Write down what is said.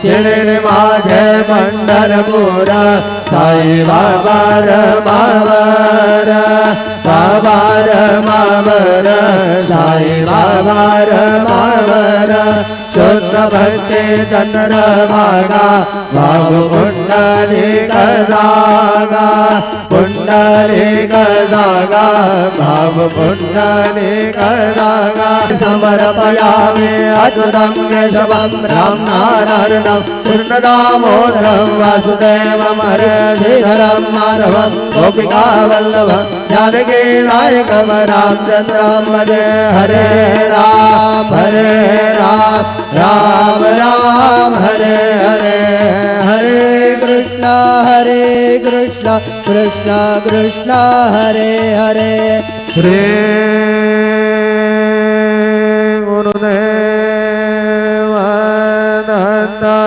शिर्डी माझे पंढरपूर साई बाबा रमावर बाबा रमावर साई बाबा रमावर शुद्ध भक्ती चंद्रभागा भाव पुंडलिक जागा पुंडलिक जागा भाव पुंडलिक जागा समर्पयामि अच्युतं केशवं राम नारायणं कृष्णदामोदरं वासुदेवं हरे श्रीधरं माधवं गोपिकावल्लभं जानकी नायकं रामचन्द्रं भजे हरे राम राम राम हरे हरे हरे कृष्ण कृष्ण कृष्ण हरे हरे श्री गुरुदेव